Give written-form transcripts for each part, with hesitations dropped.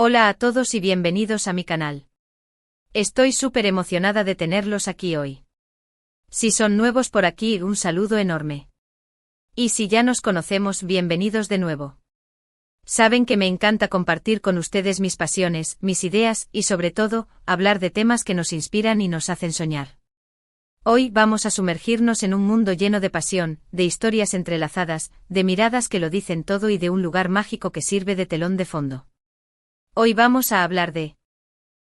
Hola a todos y bienvenidos a mi canal. Estoy súper emocionada de tenerlos aquí hoy. Si son nuevos por aquí, un saludo enorme. Y si ya nos conocemos, bienvenidos de nuevo. Saben que me encanta compartir con ustedes mis pasiones, mis ideas y sobre todo, hablar de temas que nos inspiran y nos hacen soñar. Hoy vamos a sumergirnos en un mundo lleno de pasión, de historias entrelazadas, de miradas que lo dicen todo y de un lugar mágico que sirve de telón de fondo. Hoy vamos a hablar de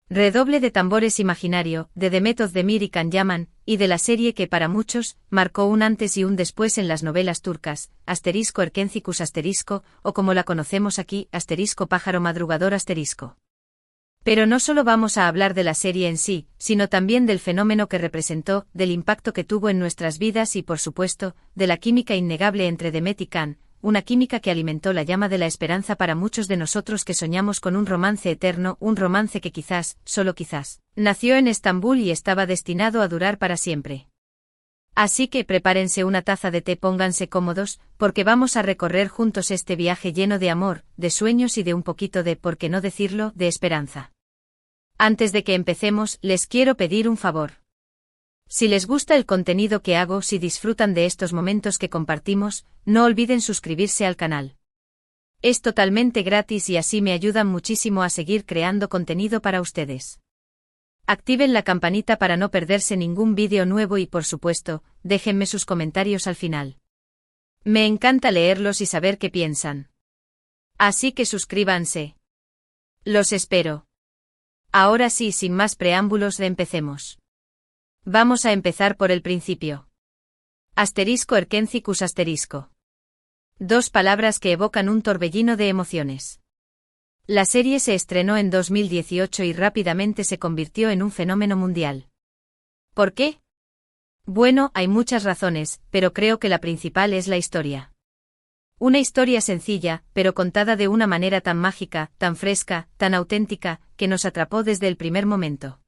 Redoble de tambores imaginario, de Demet Özdemir y Can Yaman, y de la serie que para muchos, marcó un antes y un después en las novelas turcas, *Erkencikus*, o como la conocemos aquí, *Pájaro Madrugador*. Pero no solo vamos a hablar de la serie en sí, sino también del fenómeno que representó, del impacto que tuvo en nuestras vidas y por supuesto, de la química innegable entre Demet y Can, una química que alimentó la llama de la esperanza para muchos de nosotros que soñamos con un romance eterno, un romance que quizás, solo quizás, nació en Estambul y estaba destinado a durar para siempre. Así que prepárense una taza de té, pónganse cómodos, porque vamos a recorrer juntos este viaje lleno de amor, de sueños y de un poquito de, por qué no decirlo, de esperanza. Antes de que empecemos, les quiero pedir un favor. Si les gusta el contenido que hago, si disfrutan de estos momentos que compartimos, no olviden suscribirse al canal. Es totalmente gratis y así me ayudan muchísimo a seguir creando contenido para ustedes. Activen la campanita para no perderse ningún vídeo nuevo y por supuesto, déjenme sus comentarios al final. Me encanta leerlos y saber qué piensan. Así que suscríbanse. Los espero. Ahora sí, sin más preámbulos, empecemos. Vamos a empezar por el principio. *Erkencikus*. Dos palabras que evocan un torbellino de emociones. La serie se estrenó en 2018 y rápidamente se convirtió en un fenómeno mundial. ¿Por qué? Bueno, hay muchas razones, pero creo que la principal es la historia. Una historia sencilla, pero contada de una manera tan mágica, tan fresca, tan auténtica, que nos atrapó desde el primer momento.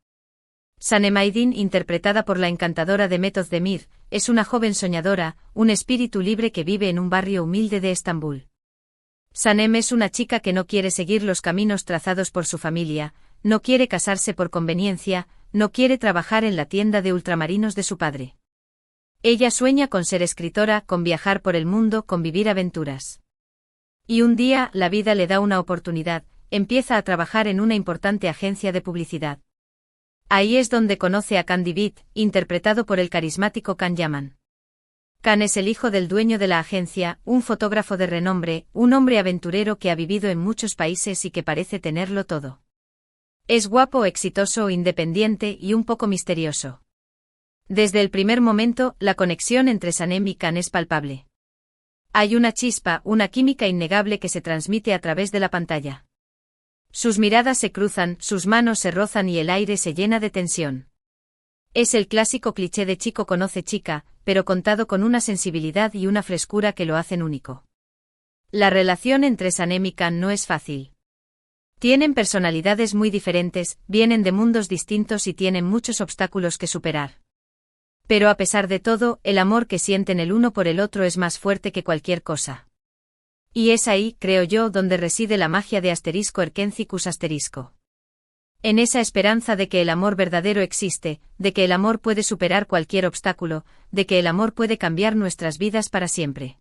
Sanem Aydin, interpretada por la encantadora Demet Özdemir, es una joven soñadora, un espíritu libre que vive en un barrio humilde de Estambul. Sanem es una chica que no quiere seguir los caminos trazados por su familia, no quiere casarse por conveniencia, no quiere trabajar en la tienda de ultramarinos de su padre. Ella sueña con ser escritora, con viajar por el mundo, con vivir aventuras. Y un día, la vida le da una oportunidad, empieza a trabajar en una importante agencia de publicidad. Ahí es donde conoce a Can Divit, interpretado por el carismático Can Yaman. Can es el hijo del dueño de la agencia, un fotógrafo de renombre, un hombre aventurero que ha vivido en muchos países y que parece tenerlo todo. Es guapo, exitoso, independiente y un poco misterioso. Desde el primer momento, la conexión entre Sanem y Can es palpable. Hay una chispa, una química innegable que se transmite a través de la pantalla. Sus miradas se cruzan, sus manos se rozan y el aire se llena de tensión. Es el clásico cliché de chico conoce chica, pero contado con una sensibilidad y una frescura que lo hacen único. La relación entre Sanem y Can no es fácil. Tienen personalidades muy diferentes, vienen de mundos distintos y tienen muchos obstáculos que superar. Pero a pesar de todo, el amor que sienten el uno por el otro es más fuerte que cualquier cosa. Y es ahí, creo yo, donde reside la magia de *Erkencikus*. En esa esperanza de que el amor verdadero existe, de que el amor puede superar cualquier obstáculo, de que el amor puede cambiar nuestras vidas para siempre.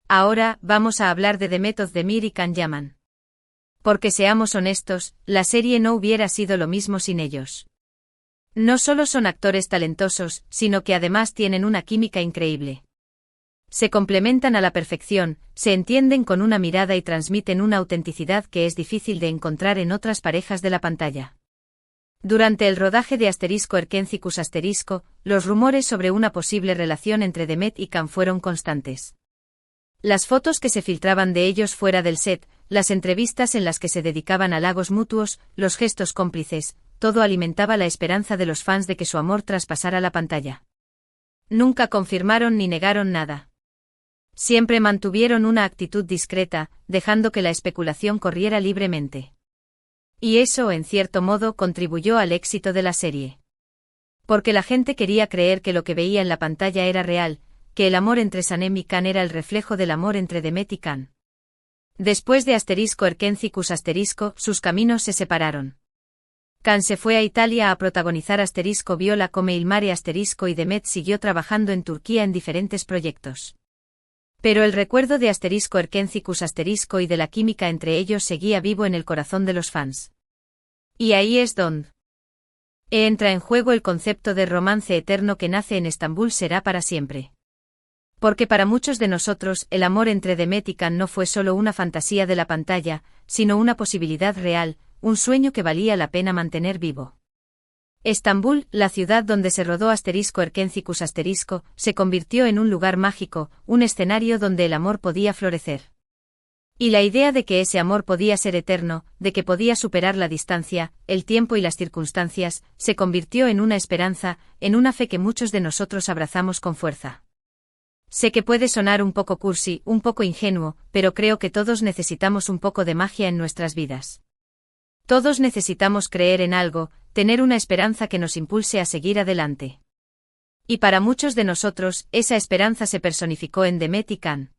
Ahora, vamos a hablar de Demet Özdemir y Can Yaman. Porque seamos honestos, la serie no hubiera sido lo mismo sin ellos. No solo son actores talentosos, sino que además tienen una química increíble. Se complementan a la perfección, se entienden con una mirada y transmiten una autenticidad que es difícil de encontrar en otras parejas de la pantalla. Durante el rodaje de *Erkencikus*, los rumores sobre una posible relación entre Demet y Can fueron constantes. Las fotos que se filtraban de ellos fuera del set, las entrevistas en las que se dedicaban a halagos mutuos, los gestos cómplices, todo alimentaba la esperanza de los fans de que su amor traspasara la pantalla. Nunca confirmaron ni negaron nada. Siempre mantuvieron una actitud discreta, dejando que la especulación corriera libremente. Y eso, en cierto modo, contribuyó al éxito de la serie. Porque la gente quería creer que lo que veía en la pantalla era real, que el amor entre Sanem y Can era el reflejo del amor entre Demet y Can. Después de *Erkencicus*, sus caminos se separaron. Can se fue a Italia a protagonizar *Viola come il mare* y Demet siguió trabajando en Turquía en diferentes proyectos. Pero el recuerdo de *Erkencicus* y de la química entre ellos seguía vivo en el corazón de los fans. Y ahí es donde entra en juego el concepto de romance eterno que nace en Estambul será para siempre. Porque para muchos de nosotros, el amor entre Demet y Can no fue solo una fantasía de la pantalla, sino una posibilidad real, un sueño que valía la pena mantener vivo. Estambul, la ciudad donde se rodó *Erkencicus*, se convirtió en un lugar mágico, un escenario donde el amor podía florecer. Y la idea de que ese amor podía ser eterno, de que podía superar la distancia, el tiempo y las circunstancias, se convirtió en una esperanza, en una fe que muchos de nosotros abrazamos con fuerza. Sé que puede sonar un poco cursi, un poco ingenuo, pero creo que todos necesitamos un poco de magia en nuestras vidas. Todos necesitamos creer en algo, tener una esperanza que nos impulse a seguir adelante. Y para muchos de nosotros, esa esperanza se personificó en Demet y Can.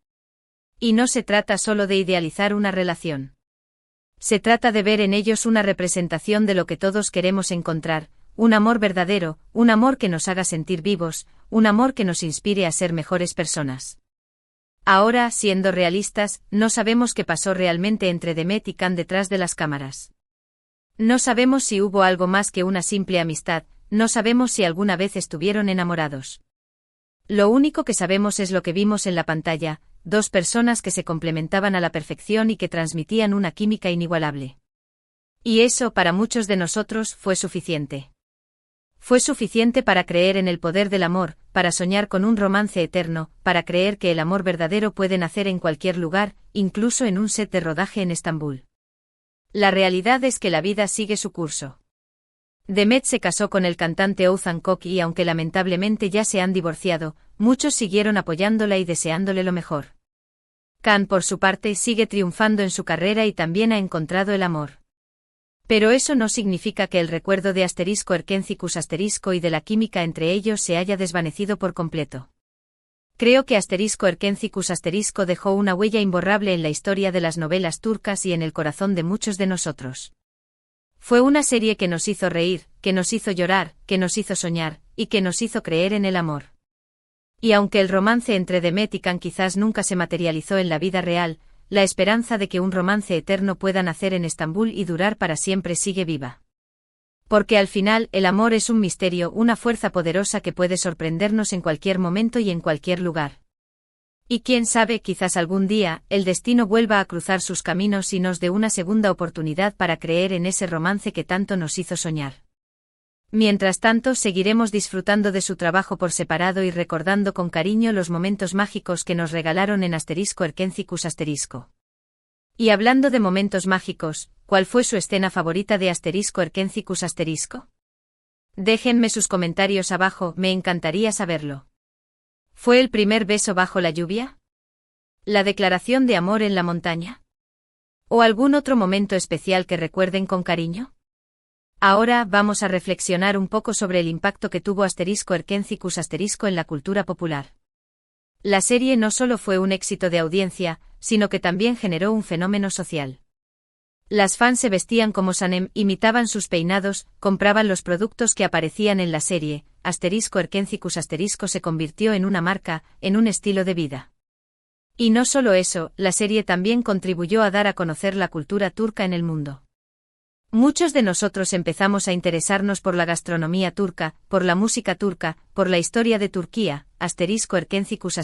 Y no se trata solo de idealizar una relación. Se trata de ver en ellos una representación de lo que todos queremos encontrar, un amor verdadero, un amor que nos haga sentir vivos, un amor que nos inspire a ser mejores personas. Ahora, siendo realistas, no sabemos qué pasó realmente entre Demet y Can detrás de las cámaras. No sabemos si hubo algo más que una simple amistad, no sabemos si alguna vez estuvieron enamorados. Lo único que sabemos es lo que vimos en la pantalla, dos personas que se complementaban a la perfección y que transmitían una química inigualable. Y eso, para muchos de nosotros, fue suficiente. Fue suficiente para creer en el poder del amor, para soñar con un romance eterno, para creer que el amor verdadero puede nacer en cualquier lugar, incluso en un set de rodaje en Estambul. La realidad es que la vida sigue su curso. Demet se casó con el cantante Oğuzhan Koç y aunque lamentablemente ya se han divorciado, muchos siguieron apoyándola y deseándole lo mejor. Can, por su parte, sigue triunfando en su carrera y también ha encontrado el amor. Pero eso no significa que el recuerdo de *Erkencicus* y de la química entre ellos se haya desvanecido por completo. Creo que *Erkencicus* dejó una huella imborrable en la historia de las novelas turcas y en el corazón de muchos de nosotros. Fue una serie que nos hizo reír, que nos hizo llorar, que nos hizo soñar, y que nos hizo creer en el amor. Y aunque el romance entre Demet y Can quizás nunca se materializó en la vida real, la esperanza de que un romance eterno pueda nacer en Estambul y durar para siempre sigue viva. Porque al final, el amor es un misterio, una fuerza poderosa que puede sorprendernos en cualquier momento y en cualquier lugar. Y quién sabe, quizás algún día, el destino vuelva a cruzar sus caminos y nos dé una segunda oportunidad para creer en ese romance que tanto nos hizo soñar. Mientras tanto, seguiremos disfrutando de su trabajo por separado y recordando con cariño los momentos mágicos que nos regalaron en *Erkencicus*. Y hablando de momentos mágicos, ¿cuál fue su escena favorita de *Erkencicus*? Déjenme sus comentarios abajo, me encantaría saberlo. ¿Fue el primer beso bajo la lluvia? ¿La declaración de amor en la montaña? ¿O algún otro momento especial que recuerden con cariño? Ahora vamos a reflexionar un poco sobre el impacto que tuvo *Erkencicus* en la cultura popular. La serie no solo fue un éxito de audiencia, sino que también generó un fenómeno social. Las fans se vestían como Sanem, imitaban sus peinados, compraban los productos que aparecían en la serie, *Erkencicus* se convirtió en una marca, en un estilo de vida. Y no solo eso, la serie también contribuyó a dar a conocer la cultura turca en el mundo. Muchos de nosotros empezamos a interesarnos por la gastronomía turca, por la música turca, por la historia de Turquía. *Erkencicus*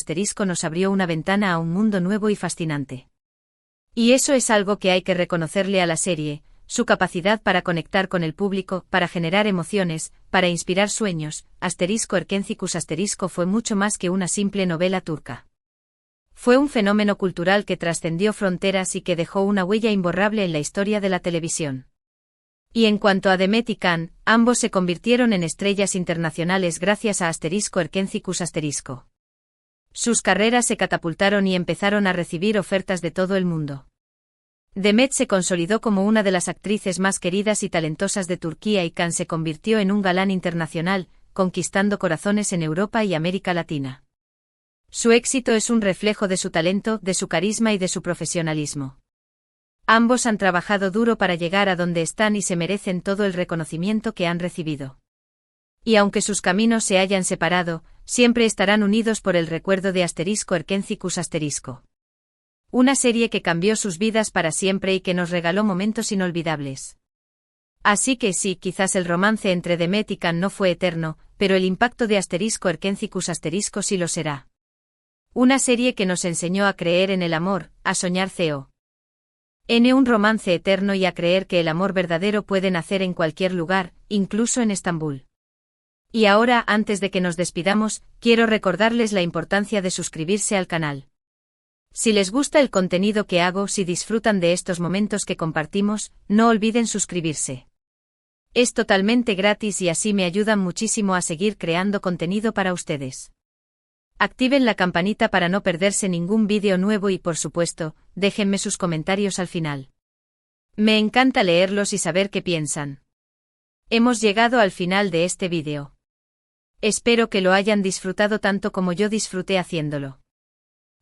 nos abrió una ventana a un mundo nuevo y fascinante. Y eso es algo que hay que reconocerle a la serie, su capacidad para conectar con el público, para generar emociones, para inspirar sueños. *Erkencicus* fue mucho más que una simple novela turca. Fue un fenómeno cultural que trascendió fronteras y que dejó una huella imborrable en la historia de la televisión. Y en cuanto a Demet y Can, ambos se convirtieron en estrellas internacionales gracias a *Erkencicus*. Sus carreras se catapultaron y empezaron a recibir ofertas de todo el mundo. Demet se consolidó como una de las actrices más queridas y talentosas de Turquía y Can se convirtió en un galán internacional, conquistando corazones en Europa y América Latina. Su éxito es un reflejo de su talento, de su carisma y de su profesionalismo. Ambos han trabajado duro para llegar a donde están y se merecen todo el reconocimiento que han recibido. Y aunque sus caminos se hayan separado, siempre estarán unidos por el recuerdo de *Erkencicus*. Una serie que cambió sus vidas para siempre y que nos regaló momentos inolvidables. Así que sí, quizás el romance entre Demet y Can no fue eterno, pero el impacto de *Erkencicus* sí lo será. Una serie que nos enseñó a creer en el amor, a soñar un romance eterno y a creer que el amor verdadero puede nacer en cualquier lugar, incluso en Estambul. Y ahora, antes de que nos despidamos, quiero recordarles la importancia de suscribirse al canal. Si les gusta el contenido que hago, si disfrutan de estos momentos que compartimos, no olviden suscribirse. Es totalmente gratis y así me ayudan muchísimo a seguir creando contenido para ustedes. Activen la campanita para no perderse ningún vídeo nuevo y por supuesto, déjenme sus comentarios al final. Me encanta leerlos y saber qué piensan. Hemos llegado al final de este vídeo. Espero que lo hayan disfrutado tanto como yo disfruté haciéndolo.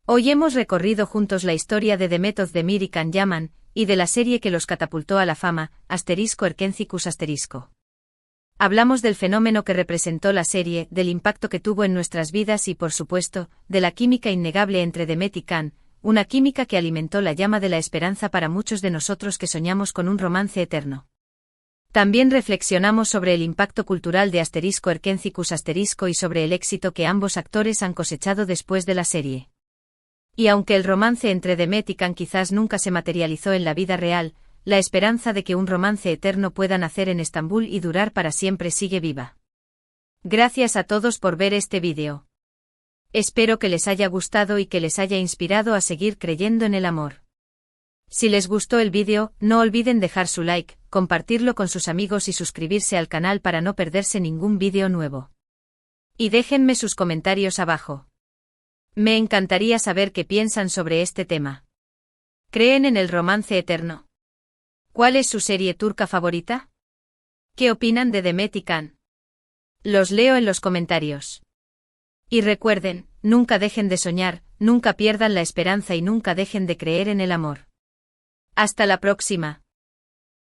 Hoy hemos recorrido juntos la historia de Demet Özdemir y Can Yaman, y de la serie que los catapultó a la fama, *Erkencicus*. Hablamos del fenómeno que representó la serie, del impacto que tuvo en nuestras vidas y por supuesto, de la química innegable entre Demet y Can, una química que alimentó la llama de la esperanza para muchos de nosotros que soñamos con un romance eterno. También reflexionamos sobre el impacto cultural de *Erkencicus* y sobre el éxito que ambos actores han cosechado después de la serie. Y aunque el romance entre Demet y Can quizás nunca se materializó en la vida real, la esperanza de que un romance eterno pueda nacer en Estambul y durar para siempre sigue viva. Gracias a todos por ver este vídeo. Espero que les haya gustado y que les haya inspirado a seguir creyendo en el amor. Si les gustó el vídeo, no olviden dejar su like, compartirlo con sus amigos y suscribirse al canal para no perderse ningún vídeo nuevo. Y déjenme sus comentarios abajo. Me encantaría saber qué piensan sobre este tema. ¿Creen en el romance eterno? ¿Cuál es su serie turca favorita? ¿Qué opinan de Demet y Can? Los leo en los comentarios. Y recuerden, nunca dejen de soñar, nunca pierdan la esperanza y nunca dejen de creer en el amor. Hasta la próxima.